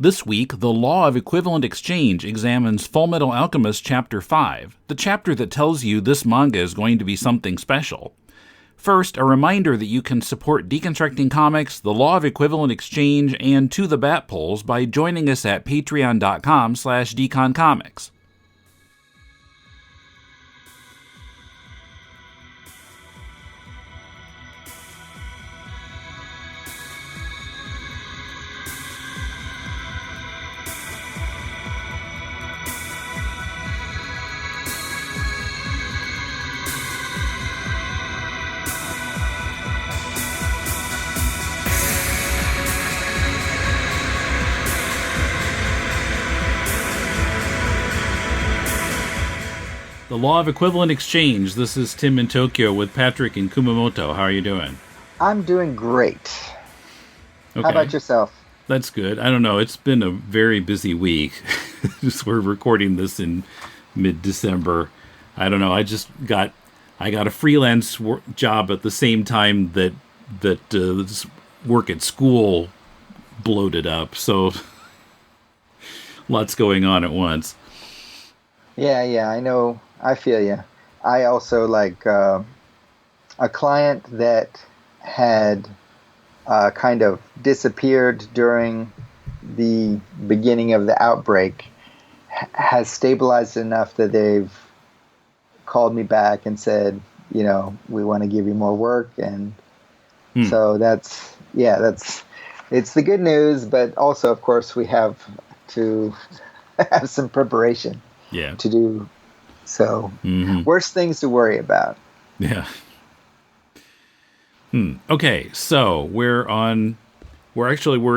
This week, The Law of Equivalent Exchange examines Fullmetal Alchemist Chapter 5, the chapter that tells you this manga is going to be something special. First, a reminder that you can support Deconstructing Comics, The Law of Equivalent Exchange, and To the Bat Polls by joining us at patreon.com/deconcomics. The Law of Equivalent Exchange. This is Tim in Tokyo with Patrick in Kumamoto. How are you doing? I'm doing great. Okay. How about yourself? That's good. I don't know. It's been a very busy week. We're recording this in mid-December. I don't know. I got a freelance job at the same time that this work at school bloated up. So lots going on at once. Yeah, I know. I feel you. I also like a client that had kind of disappeared during the beginning of the outbreak has stabilized enough that they've called me back and said, we want to give you more work. And so it's the good news, but also, of course, we have to have some preparation to do. So worse things to worry about. Yeah. Okay, so we're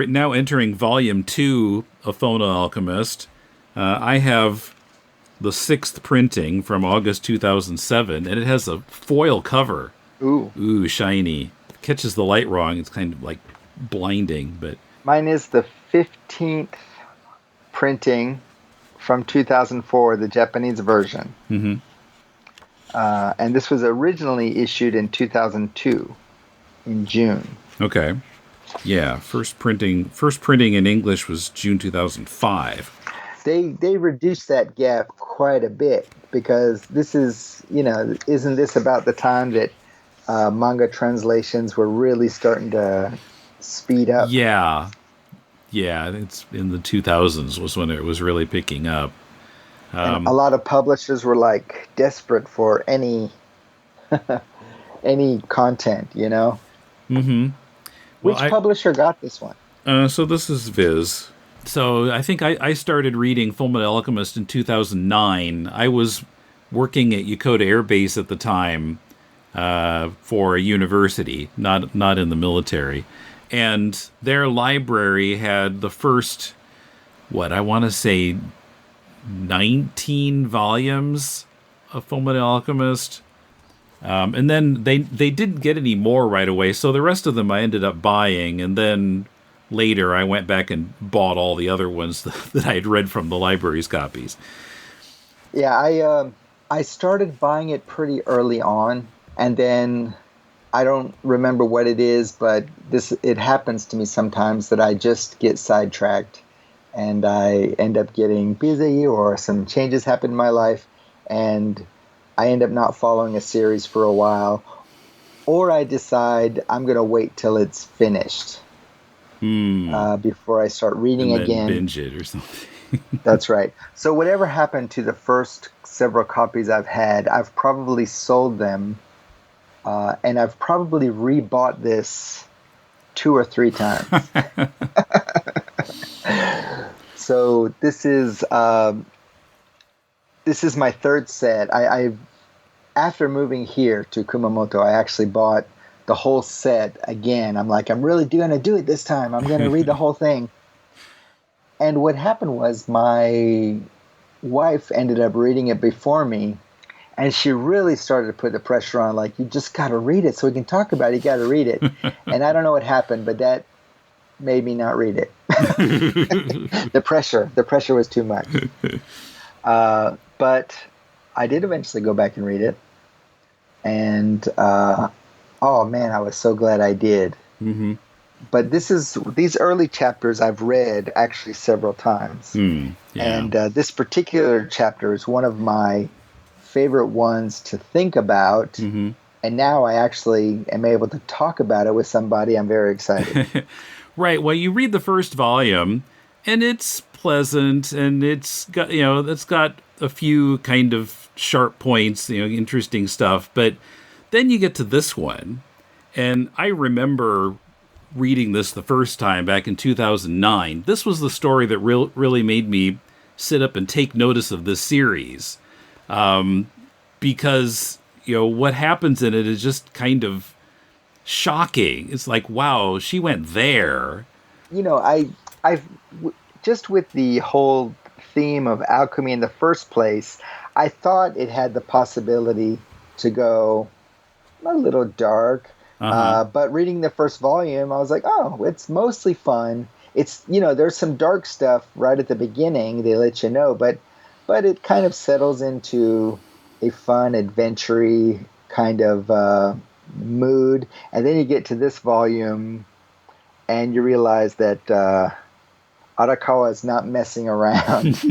now entering volume 2 of Fullmetal Alchemist. I have the 6th printing from August 2007, and it has a foil cover. Ooh, shiny. Catches the light wrong. It's kind of like blinding, but mine is the 15th printing from 2004, the Japanese version. And this was originally issued in 2002, in June. Okay. Yeah, first printing in English was June 2005. They reduced that gap quite a bit because this is, isn't this about the time that manga translations were really starting to speed up? Yeah, it's in the 2000s was when it was really picking up. And a lot of publishers were like desperate for any content, Which publisher got this one? So this is Viz. So I think I started reading Fullmetal Alchemist in 2009. I was working at Yokota Air Base at the time for a university, not in the military. And their library had the first, 19 volumes of Fullmetal Alchemist. And then they didn't get any more right away, so the rest of them I ended up buying. And then later I went back and bought all the other ones that I had read from the library's copies. Yeah, I started buying it pretty early on, and then I don't remember what it is, but it happens to me sometimes that I just get sidetracked and I end up getting busy or some changes happen in my life and I end up not following a series for a while, or I decide I'm going to wait till it's finished before I start reading and again. Binge it or something. That's right. So whatever happened to the first several copies I've had, I've probably sold them. And I've probably rebought this 2 or 3 times. So this is my third set. After moving here to Kumamoto, I actually bought the whole set again. I'm like, I'm really going to do it this time. I'm going to read the whole thing. And what happened was my wife ended up reading it before me. And she really started to put the pressure on, like, you just got to read it so we can talk about it. You got to read it. And I don't know what happened, but that made me not read it. The pressure was too much. But I did eventually go back and read it. And, oh man, I was so glad I did. but these early chapters I've read actually several times, Yeah. and this particular chapter is one of my favorite ones to think about. Mm-hmm. And now I actually am able to talk about it with somebody. I'm very excited. Right. Well, you read the first volume, and it's pleasant, and it's got a few kind of sharp points, interesting stuff. But then you get to this one, and I remember reading this the first time back in 2009. This was the story that really made me sit up and take notice of this series, because what happens in it is just kind of shocking. It's like, wow, she went there. I've just with the whole theme of alchemy in the first place, I thought it had the possibility to go a little dark. Uh-huh. But reading the first volume, I was like, oh, it's mostly fun. It's, there's some dark stuff right at the beginning. They let you know, but it kind of settles into a fun, adventure-y kind of mood. And then you get to this volume, and you realize that Arakawa is not messing around.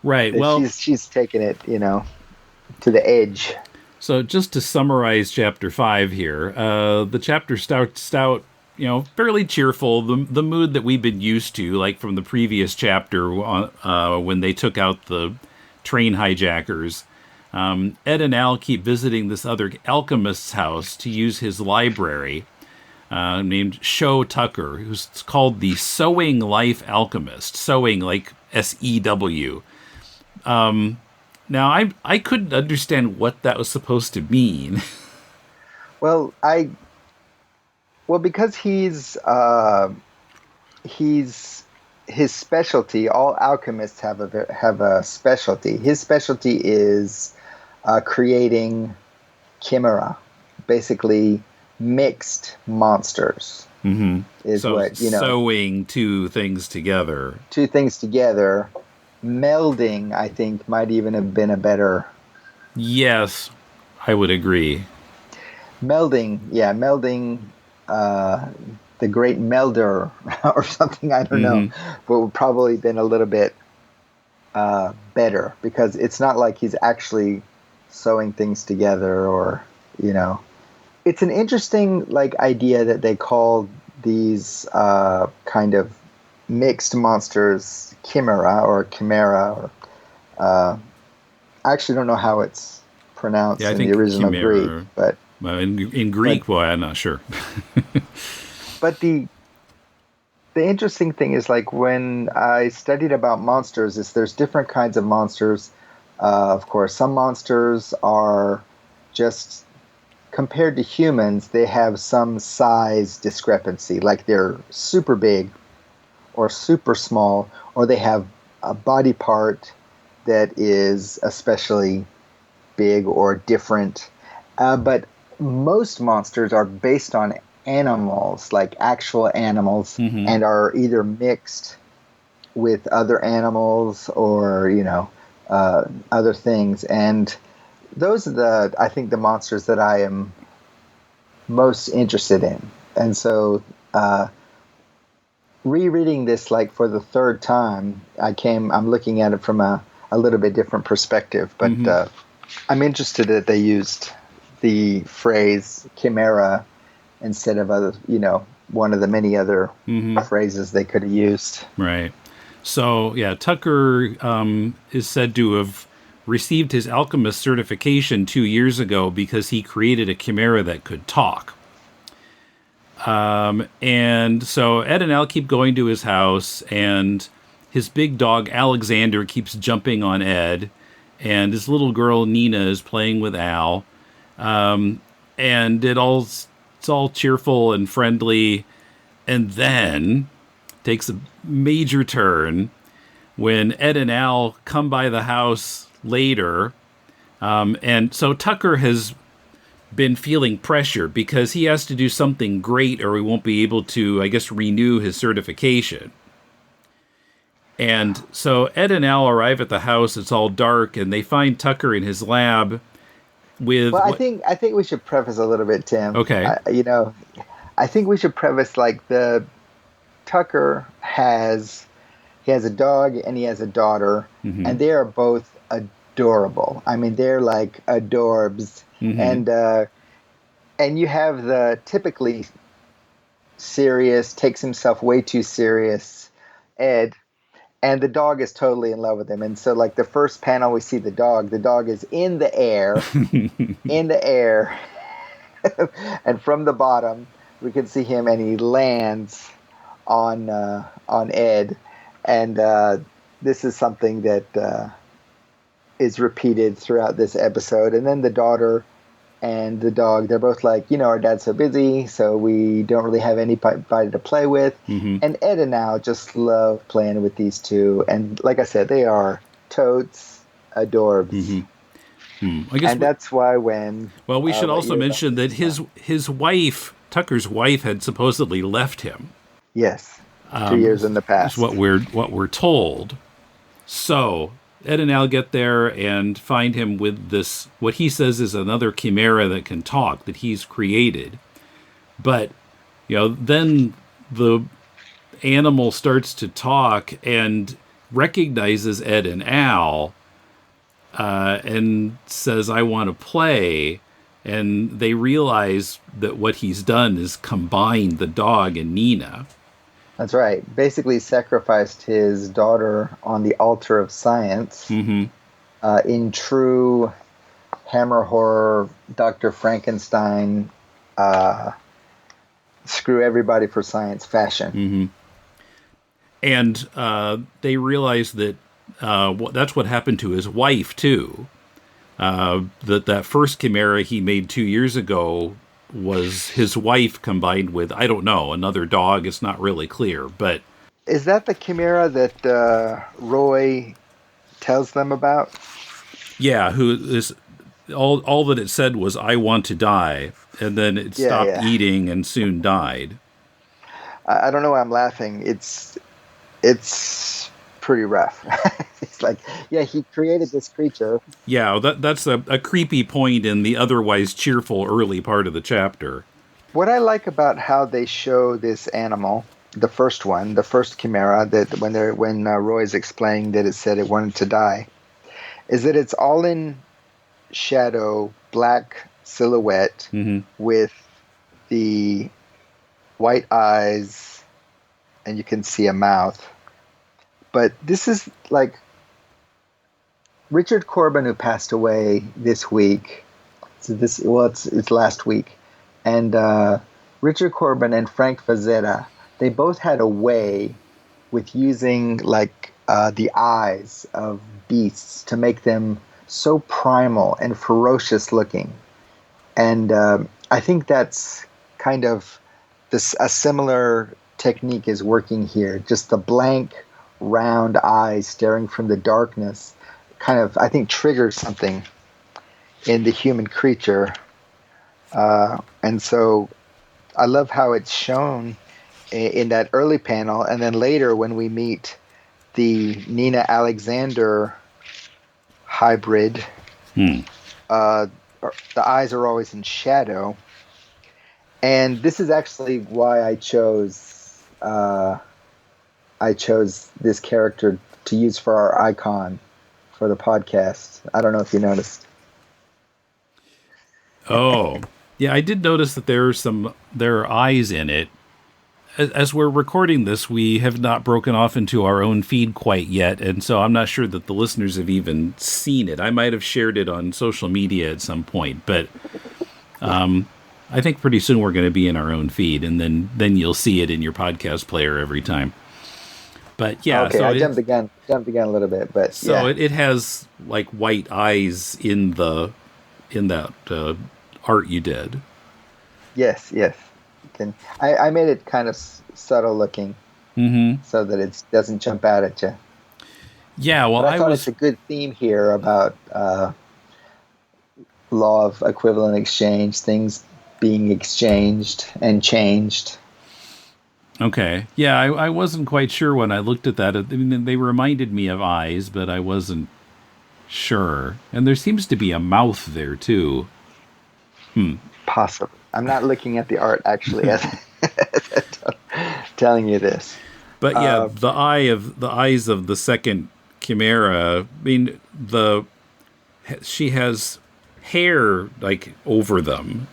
Right. That Well, she's taking it, to the edge. so just to summarize chapter 5 here, the chapter starts out, fairly cheerful, the mood that we've been used to, like from the previous chapter when they took out the train hijackers. Ed and Al keep visiting this other alchemist's house to use his library, named Sho Tucker, who's called the Sewing Life Alchemist. Sewing, like SEW. Now, I couldn't understand what that was supposed to mean. Well, because he's his specialty. All alchemists have a specialty. His specialty is creating chimera, basically mixed monsters. Mm-hmm. Is So what sewing two things together. Two things together, melding. I think might even have been a better. Yes, I would agree. Melding the great melder or something, I don't know, but would probably been a little bit better, because it's not like he's actually sewing things together, or it's an interesting idea that they call these kind of mixed monsters chimera, or I actually don't know how it's pronounced Yeah, I in think the original chimera. Greek, but In Greek, boy, I'm not sure. but the interesting thing is, when I studied about monsters, is there's different kinds of monsters. Of course, some monsters are just, compared to humans, they have some size discrepancy, like they're super big or super small, or they have a body part that is especially big or different. But most monsters are based on animals, like actual animals, and are either mixed with other animals or other things. And those are I think the monsters that I am most interested in. And so rereading this for the third time, I'm looking at it from a little bit different perspective, but I'm interested that they used the phrase chimera instead of other, one of the many other phrases they could have used. Right. So, yeah, Tucker is said to have received his alchemist certification 2 years ago because he created a chimera that could talk. And so Ed and Al keep going to his house, and his big dog Alexander keeps jumping on Ed, and his little girl Nina is playing with Al. And it's all cheerful and friendly, and then takes a major turn when Ed and Al come by the house later. And so Tucker has been feeling pressure because he has to do something great or he won't be able to, I guess, renew his certification. And so Ed and Al arrive at the house. It's all dark, and they find Tucker in his lab with... Well, I think we should preface a little bit, Tim. Okay. I think we should preface like the Tucker he has a dog and he has a daughter, Mm-hmm. and they are both adorable. I mean, they're like adorbs, Mm-hmm. and you have the typically serious, takes himself way too serious Ed, and the dog is totally in love with him. And so, like the first panel, we see the dog is in the air, and from the bottom, we can see him, and he lands on Ed, and this is something that is repeated throughout this episode. And then the daughter and the dog, they're both like, our dad's so busy, so we don't really have anybody to play with. Mm-hmm. And Ed and Al just love playing with these two, and like I said, they are totes adorbs. Mm-hmm. I guess and that's why when we should also mention that his wife, Tucker's wife, had supposedly left him. Yes, 2 years in the past. Is what we're told. So Ed and Al get there and find him with this, what he says is another chimera that can talk, that he's created. But then the animal starts to talk and recognizes Ed and Al. And says, I want to play. And they realize that what he's done is combined the dog and Nina. That's right. Basically sacrificed his daughter on the altar of science. Mm-hmm. In true Hammer horror, Dr. Frankenstein, screw everybody for science fashion. Mm-hmm. And they realize that that's what happened to his wife, too. That first chimera he made 2 years ago was his wife combined with, I don't know, another dog. It's not really clear, but... Is that the chimera that Roy tells them about? Yeah, who is... All that it said was, I want to die, and then it stopped eating and soon died. I don't know why I'm laughing. It's pretty rough. It's like, he created this creature. Yeah, that's a creepy point in the otherwise cheerful early part of the chapter. What I like about how they show this animal, the first chimera, that when Roy's explaining that it said it wanted to die, is that it's all in shadow, black silhouette, mm-hmm. with the white eyes, and you can see a mouth. But this is like Richard Corbin, who passed away this week. It's last week, and Richard Corbin and Frank Frazetta, they both had a way with using like the eyes of beasts to make them so primal and ferocious looking. And I think that's kind of a similar technique is working here. Just the blank, round eyes staring from the darkness kind of, I think, triggers something in the human creature. And so I love how it's shown in that early panel. And then later when we meet the Nina Alexander hybrid, the eyes are always in shadow. And this is actually why I chose this character to use for our icon for the podcast. I don't know if you noticed. Oh, yeah, I did notice that there are eyes in it. As we're recording this, we have not broken off into our own feed quite yet, and so I'm not sure that the listeners have even seen it. I might have shared it on social media at some point, but I think pretty soon we're going to be in our own feed, and then you'll see it in your podcast player every time. But yeah, okay, so I jumped the gun a little bit, but so it has like white eyes in that art you did. Yes. I made it kind of subtle looking, so that it doesn't jump out at you. Yeah, well, but I thought it's a good theme here about law of equivalent exchange, things being exchanged and changed. Okay. Yeah, I wasn't quite sure when I looked at that. I mean, they reminded me of eyes, but I wasn't sure. And there seems to be a mouth there, too. Possibly. I'm not looking at the art, actually. telling you this. But yeah, the eyes of the second Chimera. I mean, she has hair like over them.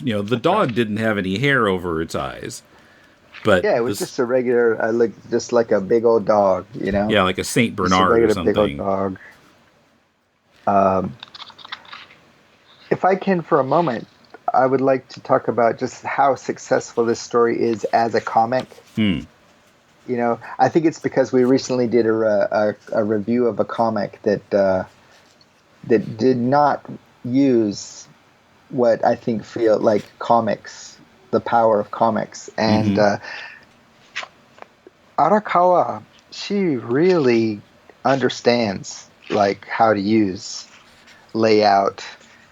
You know, the dog didn't have any hair over its eyes, but Yeah, it was this, just a regular, just like a big old dog, you know? yeah, like a Saint Just a Bernard or regular big old something. dog. If I can, for a moment, I would like to talk about just how successful this story is as a comic. Hmm. You know, I think it's because we recently did a review of a comic that did not use what I think feel like comics, the power of comics, and Mm-hmm. Arakawa, she really understands like how to use layout.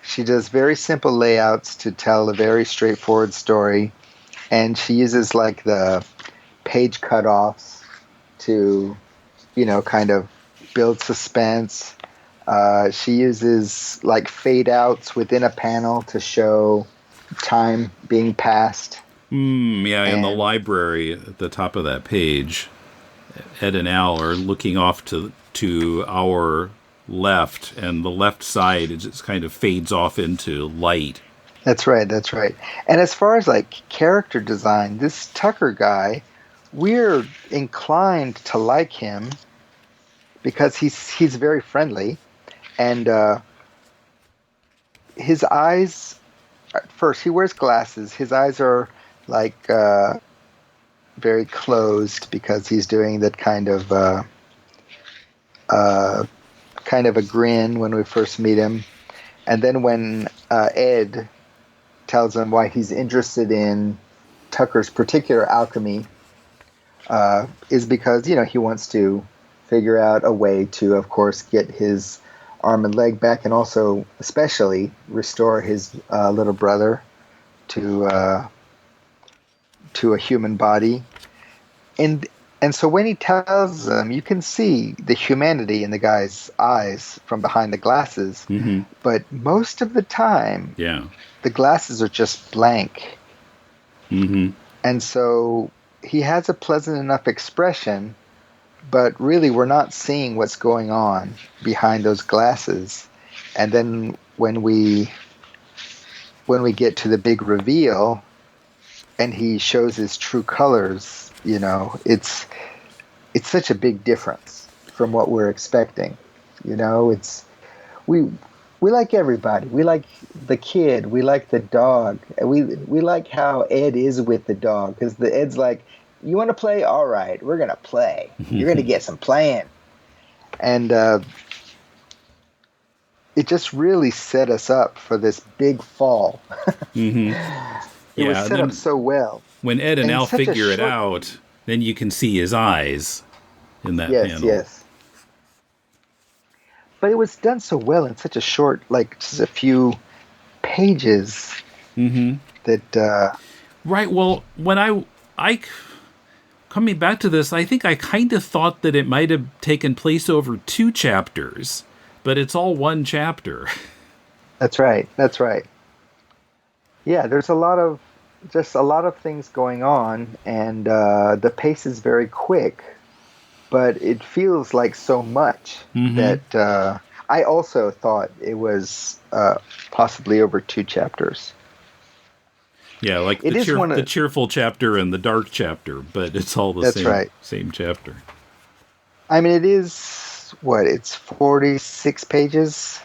She does very simple layouts to tell a very straightforward story, and she uses like the page cutoffs to, kind of build suspense. She uses like fade outs within a panel to show time being passed. Yeah, in the And library at the top of that page, Ed and Al are looking off to our left, and the left side it just kind of fades off into light. that's right, that's right. And as far as like character design, this Tucker guy, we're inclined to like him because he's very friendly, and his eyes. First, he wears glasses. His eyes are like very closed because he's doing that uh, kind of a grin when we first meet him, and then when Ed tells him why he's interested in Tucker's particular alchemy, is because he wants to figure out a way to, of course, get his arm and leg back, and also, especially, restore his little brother to a human body. And and so when he tells them, you can see the humanity in the guy's eyes from behind the glasses, Mm-hmm. but most of the time, Yeah. the glasses are just blank. Mm-hmm. And so he has a pleasant enough expression, but really we're not seeing what's going on behind those glasses. And then when we get to the big reveal and he shows his true colors, it's such a big difference from what we're expecting. It's we we like everybody. We like the kid. We like the dog. We like how Ed is with the dog, because the Ed's like, "You want to play? All right, we're gonna play. You're gonna get some playing." And it just really set us up for this big fall. Mm-hmm. It was Yeah. And set up then so well, when Ed and and in Al such a figure it short. out, then you can see his eyes in that Yes, panel. yes. But it was done so well in such a short, like just a few pages, Mm-hmm. that Right. Well, when I coming back to this, I think I kind of thought that it might have taken place over 2 chapters, but it's all one chapter. that's right. That's right. Yeah, there's a lot of things going on, and the pace is very quick, but it feels like so much Mm-hmm. that I also thought it was possibly over 2 chapters. Yeah, like It is one the of cheerful chapter and the dark chapter, but it's all the That's right. same chapter. I mean, it is what? It's 46 pages,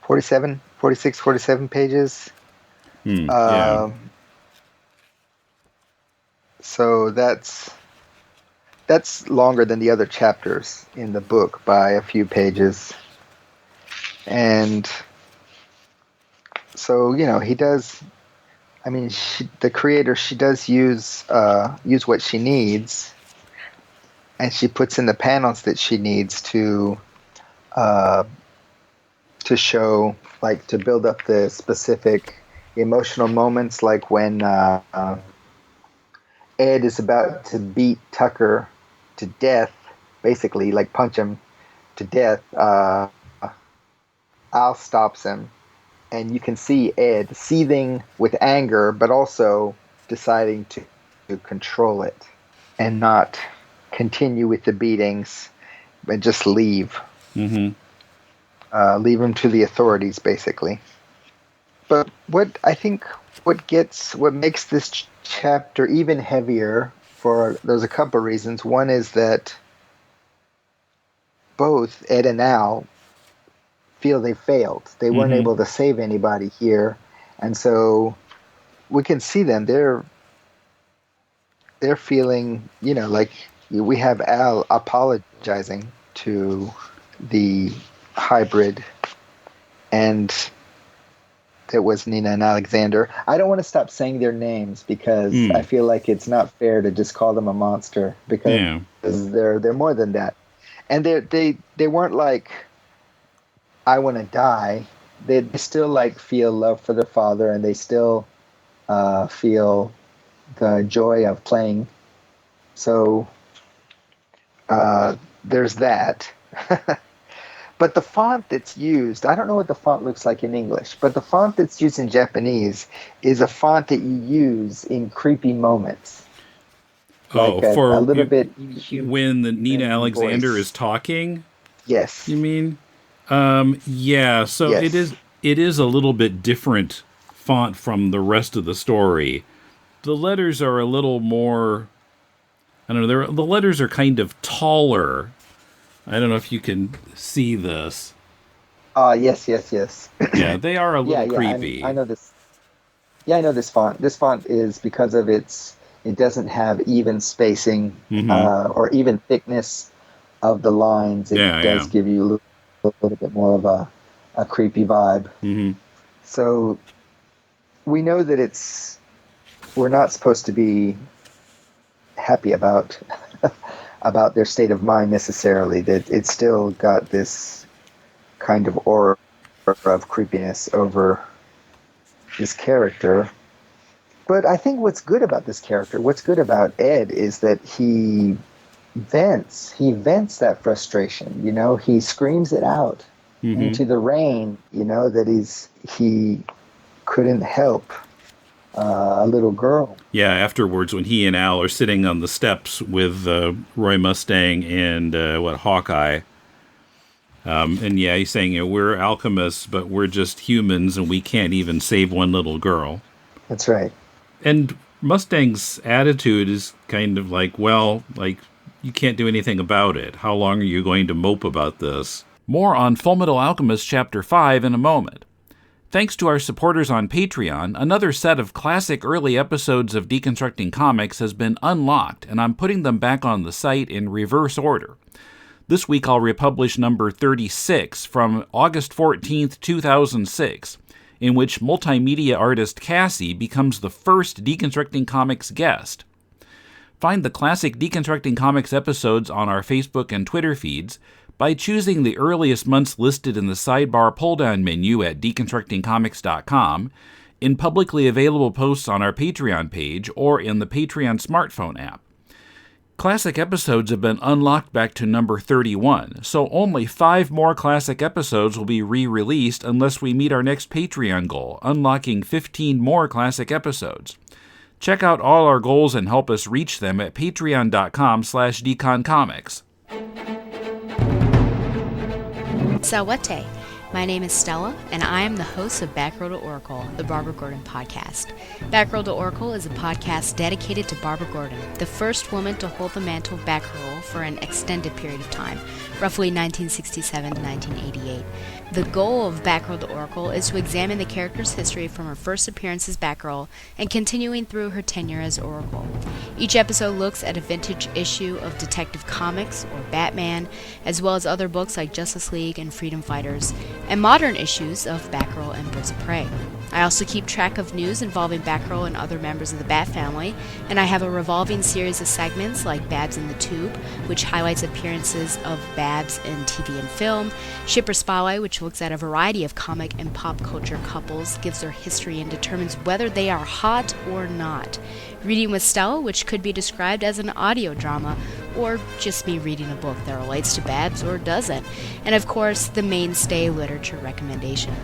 47, 46, 47 pages. Yeah. Um, so that's longer than the other chapters in the book by a few pages. And so, he does. I mean, the creator, she does use what she needs, and she puts in the panels that she needs uh, to show, like, to build up the specific emotional moments, like when Ed is about to beat Tucker to death, basically, like punch him to death. Al stops him, and you can see Ed seething with anger, but also deciding to control it and not continue with the beatings, but just leave. Mm-hmm. Leave them to the authorities, basically. But what makes this chapter even heavier, there's a couple of reasons. One is that both Ed and Al feel they failed. They weren't able to save anybody here, and so we can see them. They're feeling, like we have Al apologizing to the hybrid, and it was Nina and Alexander. I don't want to stop saying their names because I feel like it's not fair to just call them a monster, because they're more than that. And they weren't like, I want to die. They still like feel love for their father, and they still feel the joy of playing. So there's that. But the font that's used, I don't know what the font looks like in English, but the font that's used in Japanese is a font that you use in creepy moments. Like a little bit when the Nina Alexander voice is talking. Yes. You mean? Yeah. So yes. It is a little bit different font from the rest of the story. The letters are a little more. I don't know. The letters are kind of taller. I don't know if you can see this. Yes. Yeah, they are a little creepy. I know this. Yeah, I know this font. This font is because of it doesn't have even spacing or even thickness of the lines. It does give you a little bit more of a creepy vibe. Mm-hmm. So we know that we're not supposed to be happy about their state of mind necessarily, that it's still got this kind of aura of creepiness over this character. But I think what's good about this character, what's good about Ed, is that he vents that frustration, he screams it out into the rain, that he couldn't help a little girl. Yeah, afterwards when he and Al are sitting on the steps with Roy Mustang and Hawkeye. And he's saying, we're alchemists, but we're just humans and we can't even save one little girl. That's right. And Mustang's attitude is kind of like, you can't do anything about it. How long are you going to mope about this? More on Fullmetal Alchemist Chapter 5 in a moment. Thanks to our supporters on Patreon, another set of classic early episodes of Deconstructing Comics has been unlocked, and I'm putting them back on the site in reverse order. This week I'll republish number 36 from August 14th, 2006, in which multimedia artist Cassie becomes the first Deconstructing Comics guest. Find the classic Deconstructing Comics episodes on our Facebook and Twitter feeds by choosing the earliest months listed in the sidebar pull-down menu at deconstructingcomics.com, in publicly available posts on our Patreon page, or in the Patreon smartphone app. Classic episodes have been unlocked back to number 31, so only 5 more classic episodes will be re-released unless we meet our next Patreon goal, unlocking 15 more classic episodes. Check out all our goals and help us reach them at patreon.com/deconcomics. Sawate. My name is Stella, and I am the host of Backrow to Oracle, the Barbara Gordon podcast. Backrow to Oracle is a podcast dedicated to Barbara Gordon, the first woman to hold the mantle of Batgirl for an extended period of time, roughly 1967 to 1988. The goal of Backrow to Oracle is to examine the character's history from her first appearance as Batgirl and continuing through her tenure as Oracle. Each episode looks at a vintage issue of Detective Comics or Batman, as well as other books like Justice League and Freedom Fighters, and modern issues of Batgirl and Birds of Prey. I also keep track of news involving Batgirl and other members of the Bat family, and I have a revolving series of segments like Babs in the Tube, which highlights appearances of Babs in TV and film, Shipper Spotlight, which looks at a variety of comic and pop culture couples, gives their history, and determines whether they are hot or not, Reading with Stella, which could be described as an audio drama, or just me reading a book that relates to Babs or doesn't, and of course, the mainstay literature recommendation.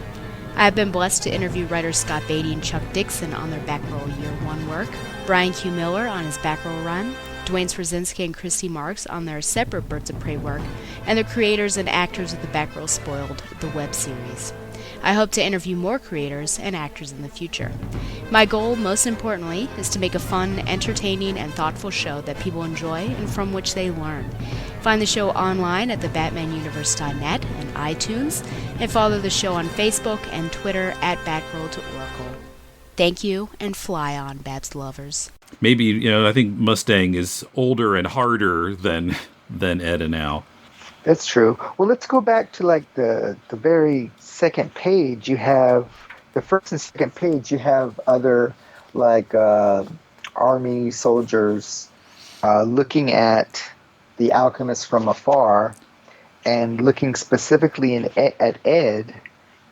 I've been blessed to interview writers Scott Beatty and Chuck Dixon on their Backroll Year 1 work, Brian Q. Miller on his Backroll run, Dwayne Swarzinski and Christy Marks on their separate Birds of Prey work, and the creators and actors of the Backroll Spoiled, the web series. I hope to interview more creators and actors in the future. My goal, most importantly, is to make a fun, entertaining, and thoughtful show that people enjoy and from which they learn. Find the show online at thebatmanuniverse.net and iTunes, and follow the show on Facebook and Twitter at Backroll to Oracle. Thank you, and fly on, Babs lovers. Maybe, I think Mustang is older and harder than Ed and Al. That's true. Well, let's go back to like the very second page. You have the first and second page. You have other like army soldiers looking at the Alchemist from afar, and looking specifically at Ed,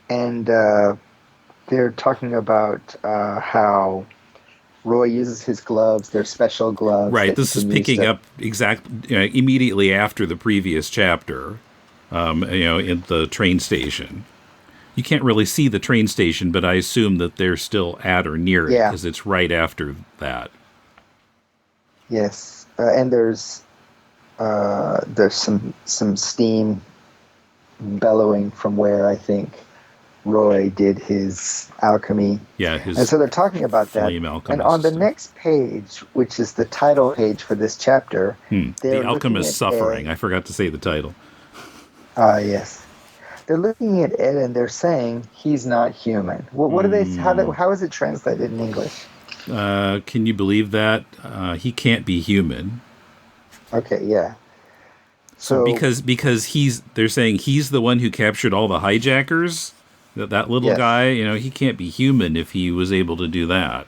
and they're talking about how Roy uses his gloves. They're special gloves. Right. This is picking up immediately after the previous chapter, in the train station. You can't really see the train station, but I assume that they're still at or near it because it's right after that. Yes, and there's some steam bellowing from where I think Roy did his alchemy. Yeah, and so they're talking about that. And on the next page, which is the title page for this chapter, The Alchemist Suffering. I forgot to say the title. Yes. They're looking at Ed and they're saying he's not human. What do they? How is it translated in English? Can you believe that? He can't be human. Okay, yeah. So because they're saying he's the one who captured all the hijackers. That little guy, he can't be human if he was able to do that.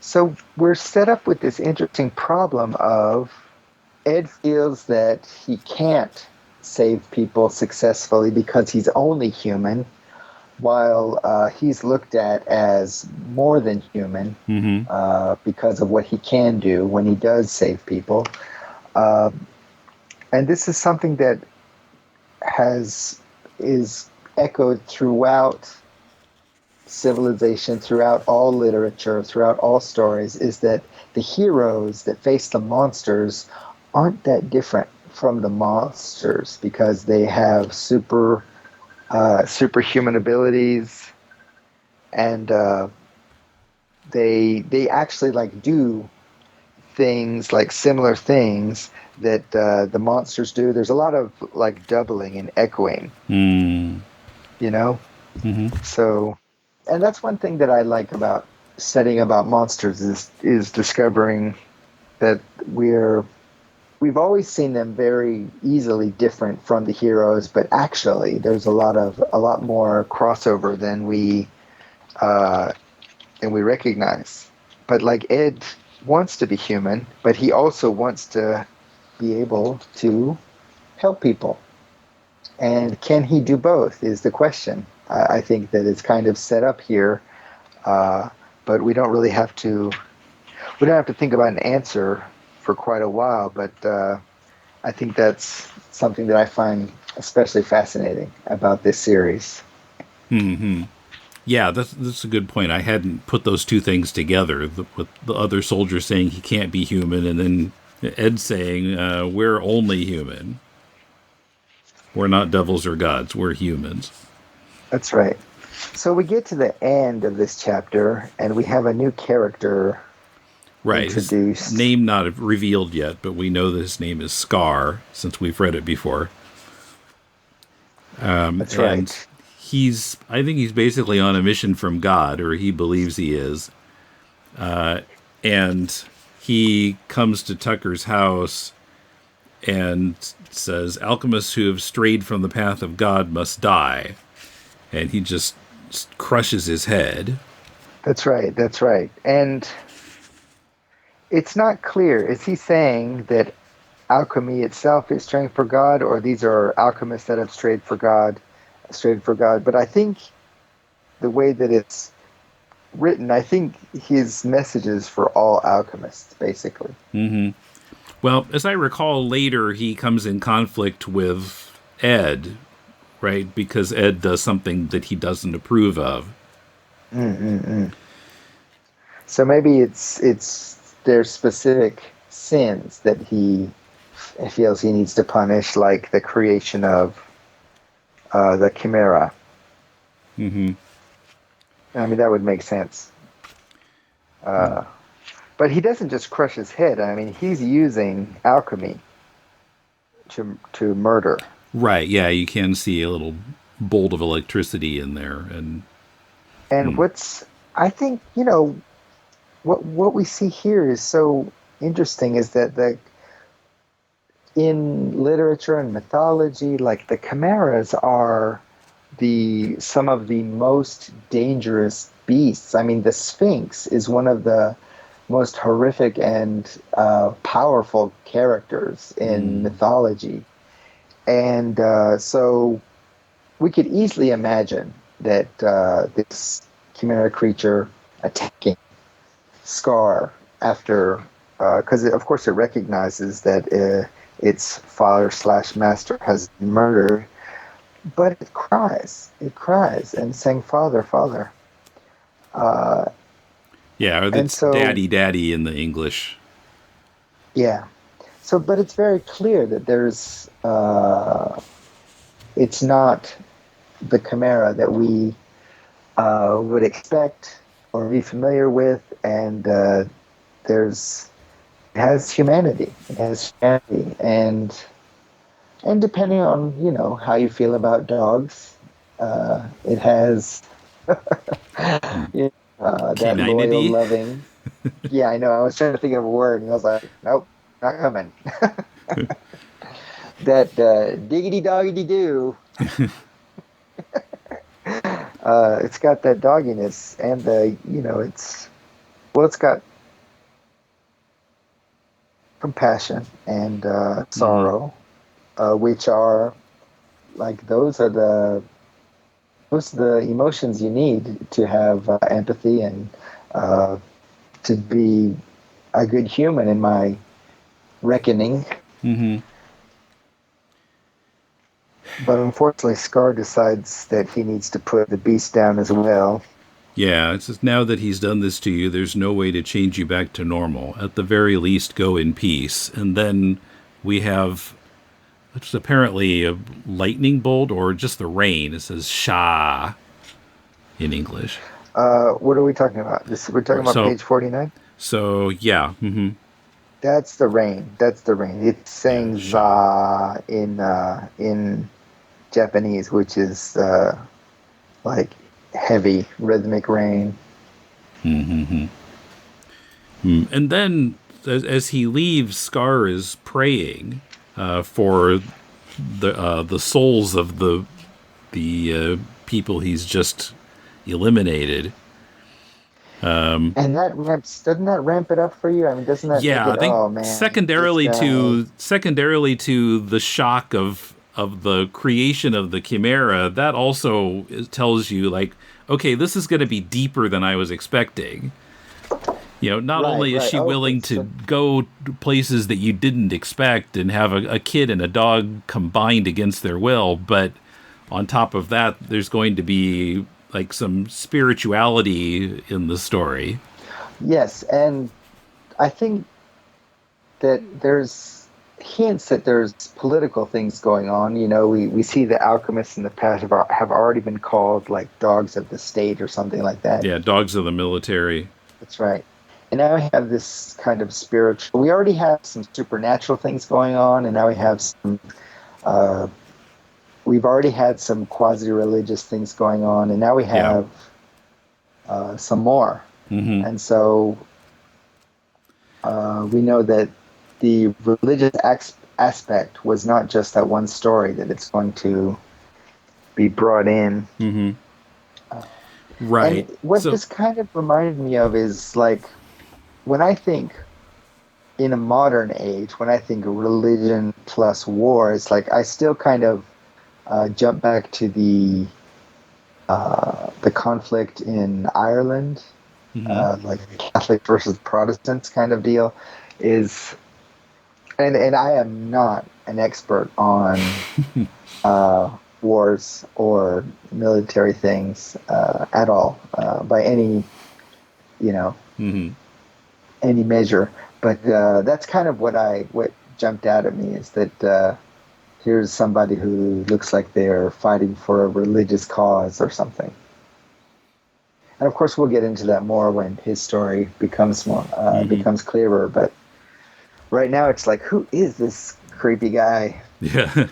So we're set up with this interesting problem of Ed feels that he can't save people successfully because he's only human, while he's looked at as more than human because of what he can do when he does save people. And this is something that is echoed throughout civilization, throughout all literature, throughout all stories, is that the heroes that face the monsters aren't that different from the monsters because they have superhuman abilities, and they actually like do things like similar things that the monsters do. There's a lot of like doubling and echoing. So, and that's one thing that I like about studying about monsters is discovering that we've always seen them very easily different from the heroes, but actually there's a lot more crossover than we recognize. But like Ed wants to be human, but he also wants to be able to help people. And can he do both is the question. I think that it's kind of set up here, but we don't really have to. We don't have to think about an answer for quite a while. But I think that's something that I find especially fascinating about this series. Yeah, that's a good point. I hadn't put those two things together. With the other soldier saying he can't be human, and then Ed saying we're only human. We're not devils or gods. We're humans. That's right. So we get to the end of this chapter, and we have a new character introduced. His name not revealed yet, but we know that his name is Scar, since we've read it before. That's right. And I think he's basically on a mission from God, or he believes he is. And he comes to Tucker's house and says, alchemists who have strayed from the path of God must die. And he just crushes his head. That's right. And it's not clear. Is he saying that alchemy itself is straying for God, or these are alchemists that have strayed for God? But I think the way that it's written, I think his message is for all alchemists, basically. Well, as I recall, later he comes in conflict with Ed right? Because Ed does something that he doesn't approve of. So maybe it's their specific sins that he feels he needs to punish, like the creation of the Chimera. Mm-hmm. I mean, that would make sense. But he doesn't just crush his head. I mean, he's using alchemy to murder. Right, yeah, you can see a little bolt of electricity in there. And what's, I think, you know, what we see here is so interesting is that in literature and mythology, like the chimeras are some of the most dangerous beasts. I mean, the Sphinx is one of the most horrific and powerful characters in mythology. And so we could easily imagine that this chimera creature attacking Scar after, because of course it recognizes that its father/master has been murdered, but it cries and saying, "Father, Father." Yeah, or that's daddy, daddy in the English. Yeah. So, but it's very clear that there's, it's not the chimera that we would expect or be familiar with, and it has humanity. It has humanity, and depending on, you know, how you feel about dogs, it has that loyal, loving. Yeah, I know. I was trying to think of a word, and I was like, nope, not coming. That diggity doggity doo. It's got that dogginess, and it's got compassion and sorrow, which are like those are the emotions you need to have empathy and to be a good human, in my reckoning. Mm-hmm. But unfortunately, Scar decides that he needs to put the beast down as well. Yeah, it's just, now that he's done this to you, there's no way to change you back to normal. At the very least, go in peace. And then we have, which is apparently a lightning bolt or just the rain. It says Sha in English. What are we talking about? We're talking about page 49? So, yeah. Mm-hmm. That's the rain. It's saying Za in Japanese, which is like heavy rhythmic rain. Mm-hmm. And then as he leaves, Scar is praying for the souls of the people he's just eliminated. And that doesn't that ramp it up for you? I mean, doesn't that? Yeah, make it, I think oh man. Secondarily to the shock of the creation of the Chimera, that also tells you, like, okay, this is going to be deeper than I was expecting. You know, not only is she willing to go to places that you didn't expect and have a kid and a dog combined against their will, but on top of that, there's going to be like some spirituality in the story. Yes, and I think that there's hints that there's political things going on. You know, we see the alchemists in the past have already been called like dogs of the state or something like that. Yeah, dogs of the military. That's right. And now we have this kind of spiritual. We already have some supernatural things going on, and now we have some. We've already had some quasi-religious things going on, and now we have some more. Mm-hmm. And so we know that the religious aspect was not just that one story, that it's going to be brought in. Mm-hmm. Right. And what this kind of reminded me of is, like, when I think in a modern age, when I think of religion plus war, it's like I still kind of jump back to the conflict in Ireland, like Catholic versus Protestants kind of deal, is, and I am not an expert on wars or military things at all by any, you know, Mm-hmm. any measure. But that's kind of what jumped out at me is that here's somebody who looks like they're fighting for a religious cause or something. And of course, we'll get into that more when his story becomes becomes clearer. But right now, it's like, who is this creepy guy? Yeah.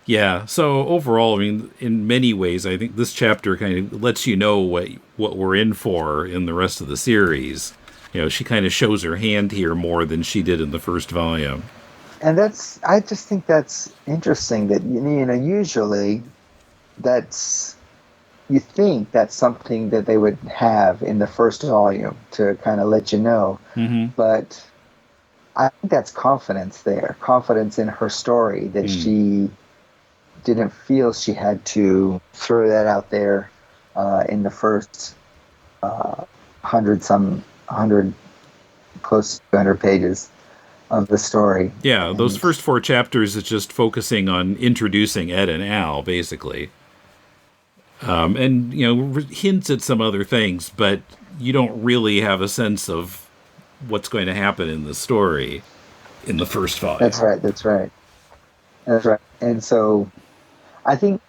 Yeah. So overall, I mean, in many ways, I think this chapter kind of lets you know what we're in for in the rest of the series. You know, she kind of shows her hand here more than she did in the first volume. And I just think that's interesting that, you know, usually you think that's something that they would have in the first volume to kind of let you know. Mm-hmm. But I think that's confidence in her story, that she didn't feel she had to throw that out there in the first 100 close to 200 pages of the story. Yeah, those first 4 chapters is just focusing on introducing Ed and Al, basically. And, you know, hints at some other things, but you don't really have a sense of what's going to happen in the story in the first volume. That's right. And so I think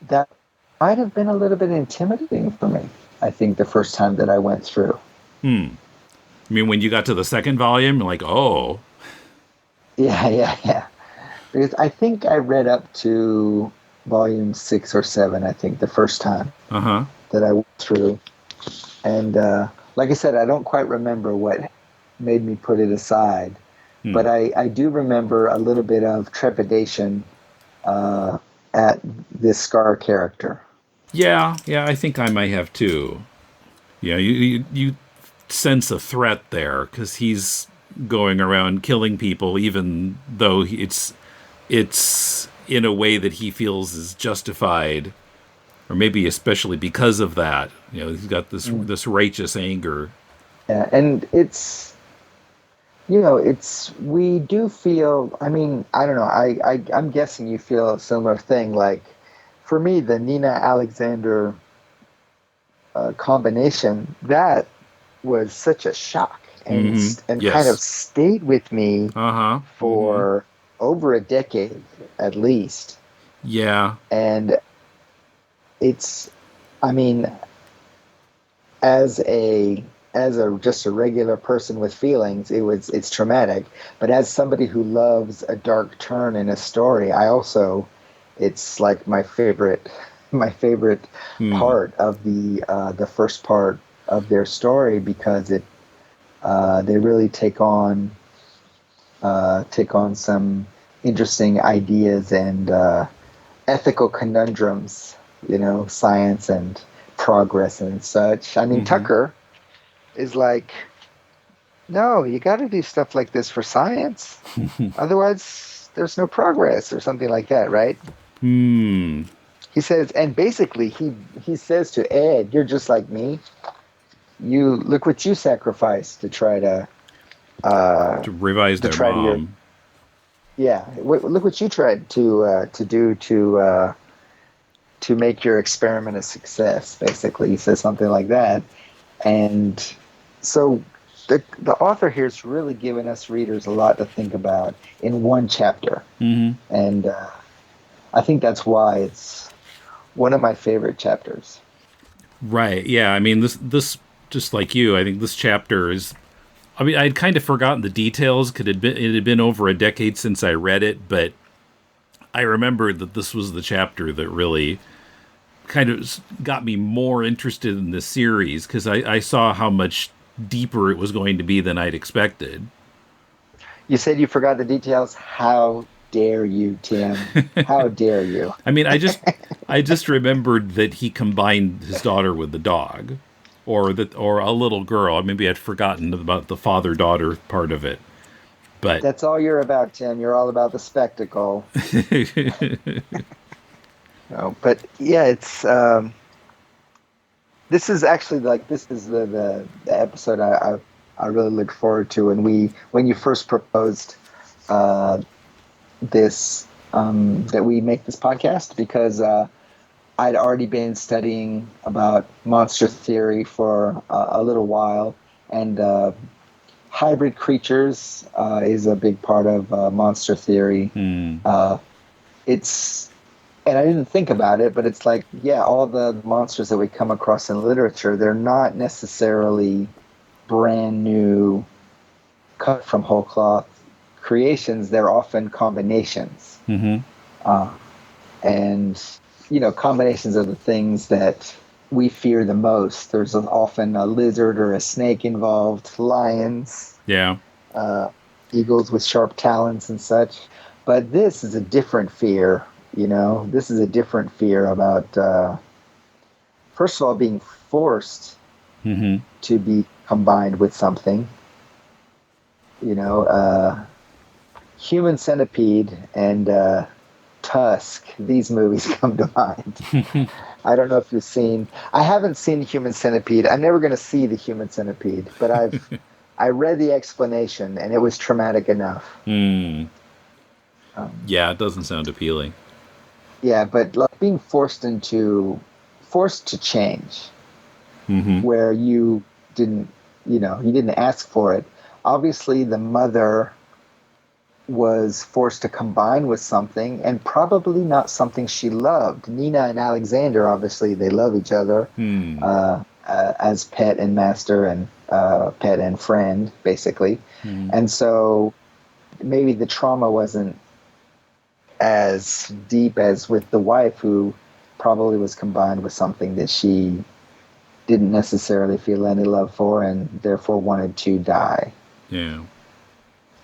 that might have been a little bit intimidating for me, I think, the first time that I went through. I mean, when you got to the second volume, you're like, oh. Yeah. Because I think I read up to volume 6 or 7, I think, the first time that I went through. And like I said, I don't quite remember what made me put it aside. But I do remember a little bit of trepidation at this Scar character. Yeah, I think I might have too. Yeah, you sense a threat there because he's going around killing people, even though it's in a way that he feels is justified, or maybe especially because of that. You know, he's got this righteous anger. Yeah, and it's, you know, we do feel, I mean, I don't know, I'm guessing you feel a similar thing. Like, for me, the Nina Alexander combination, that was such a shock and Yes. kind of stayed with me for over a decade at least. Yeah. And it's, I mean, as just a regular person with feelings, it's traumatic. But as somebody who loves a dark turn in a story, it's like my favorite part of the first part of their story, because they really take on some interesting ideas and ethical conundrums, you know, science and progress and such. I mean, Tucker is like, no, you got to do stuff like this for science. Otherwise, there's no progress, or something like that, right? He says, and basically he says to Ed, "You're just like me. You look what you sacrificed to try to revise their mom. Look what you tried to do to make your experiment a success." Basically, he says something like that. And so the author here is really giving us readers a lot to think about in one chapter. And I think that's why it's one of my favorite chapters. Right. Yeah. I mean, this just like you, I think this chapter is, I mean, I'd kind of forgotten the details. It had been over a decade since I read it, but I remembered that this was the chapter that really kind of got me more interested in this series, because I saw how much deeper it was going to be than I'd expected. You said you forgot the details. How dare you, Tim? How dare you? I mean, I just remembered that he combined his daughter with the dog, or a little girl. Maybe I'd forgotten about the father-daughter part of it. But that's all you're about, Tim. You're all about the spectacle. No, but yeah, it's this is actually the episode I really look forward to. And when you first proposed this that we make this podcast, because I'd already been studying about monster theory for a little while, and hybrid creatures is a big part of monster theory. And I didn't think about it, but it's like, yeah, all the monsters that we come across in literature, they're not necessarily brand new, cut from whole cloth creations. They're often combinations. And, combinations are the things that we fear the most. There's often a lizard or a snake involved, lions, eagles with sharp talons and such. But this is a different fear. This is a different fear about, first of all, being forced to be combined with something. Human Centipede and Tusk, these movies come to mind. I don't know if you've seen. I haven't seen Human Centipede. I'm never going to see the Human Centipede, but I read the explanation, and it was traumatic enough. Yeah, it doesn't sound appealing. Yeah, but like being forced to change, where you didn't ask for it. Obviously, the mother was forced to combine with something, and probably not something she loved. Nina and Alexander, obviously, they love each other as pet and master, and pet and friend, basically. And so maybe the trauma wasn't as deep as with the wife, who probably was combined with something that she didn't necessarily feel any love for, and therefore wanted to die. Yeah.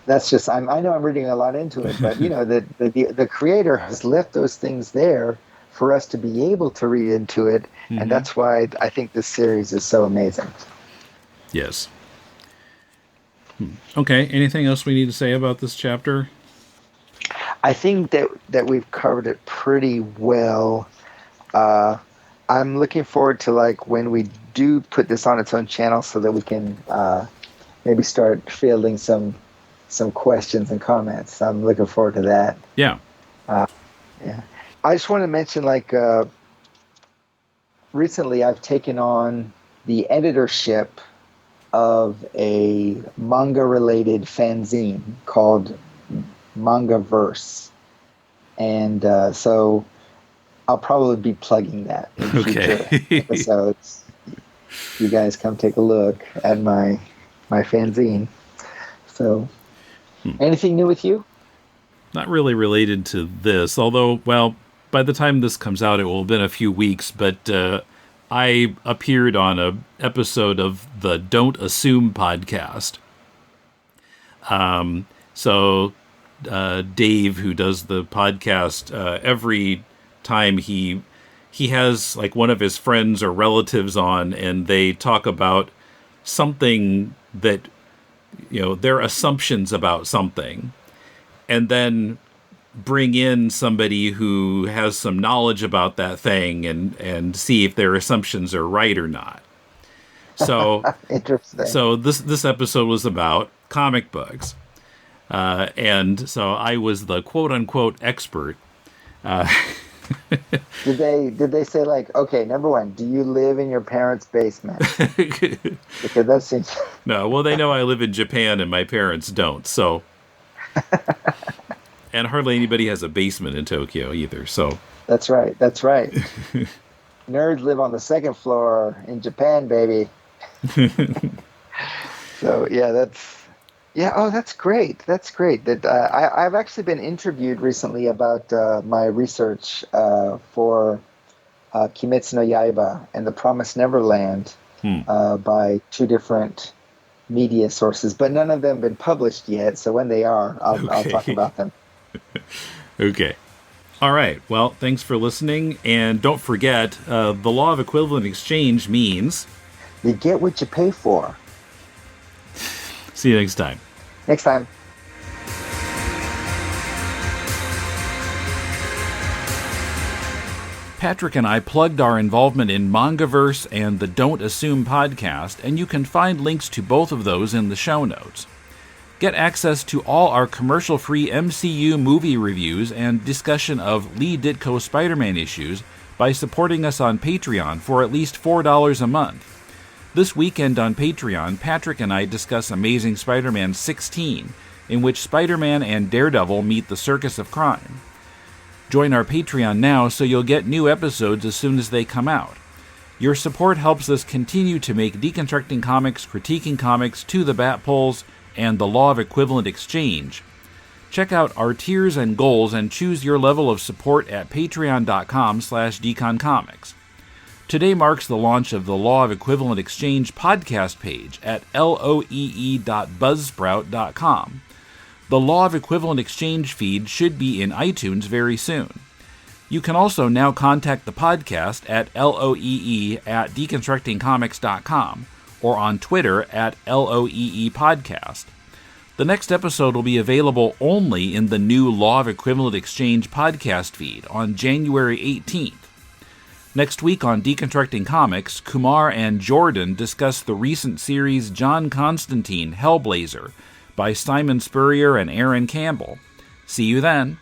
That's just, I know I'm reading a lot into it, but the creator has left those things there for us to be able to read into it, and that's why I think this series is so amazing. Yes. Okay, anything else we need to say about this chapter? I think that we've covered it pretty well. I'm looking forward to when we do put this on its own channel, so that we can maybe start fielding some questions and comments. I'm looking forward to that. Yeah. Yeah. I just want to mention, recently I've taken on the editorship of a manga-related fanzine called Mangaverse. And so I'll probably be plugging that in future episodes. You guys come take a look at my fanzine. So, anything new with you? Not really related to this, although, well, by the time this comes out, it will have been a few weeks, but I appeared on an episode of the Don't Assume podcast. So Dave, who does the podcast, every time he has one of his friends or relatives on, and they talk about something that, their assumptions about something, and then bring in somebody who has some knowledge about that thing and see if their assumptions are right or not. So, Interesting. So this episode was about comic books. And so I was the quote unquote expert. Did they say okay, number one, do you live in your parents' basement? Because that seems... No, well, they know I live in Japan and my parents don't, so... And hardly anybody has a basement in Tokyo either, so... That's right. Nerds live on the second floor in Japan, baby. So, yeah, that's... Yeah, oh, that's great. That's great. That I've actually been interviewed recently about my research for Kimetsu no Yaiba and The Promised Neverland by two different media sources, but none of them have been published yet, so when they are, I'll talk about them. Okay. All right. Well, thanks for listening, and don't forget, the law of equivalent exchange means... You get what you pay for. See you next time. Next time. Patrick and I plugged our involvement in Mangaverse and the Don't Assume podcast, and you can find links to both of those in the show notes. Get access to all our commercial-free MCU movie reviews and discussion of Lee Ditko Spider-Man issues by supporting us on Patreon for at least $4 a month. This weekend on Patreon, Patrick and I discuss Amazing Spider-Man 16, in which Spider-Man and Daredevil meet the Circus of Crime. Join our Patreon now so you'll get new episodes as soon as they come out. Your support helps us continue to make Deconstructing Comics, Critiquing Comics, To the Bat Poles, and the Law of Equivalent Exchange. Check out our tiers and goals and choose your level of support at patreon.com/deconcomics. Today marks the launch of the Law of Equivalent Exchange podcast page at loee.buzzsprout.com. The Law of Equivalent Exchange feed should be in iTunes very soon. You can also now contact the podcast at loee@deconstructingcomics.com or on Twitter at LOEE Podcast. The next episode will be available only in the new Law of Equivalent Exchange podcast feed on January 18th. Next week on Deconstructing Comics, Kumar and Jordan discuss the recent series John Constantine, Hellblazer, by Simon Spurrier and Aaron Campbell. See you then.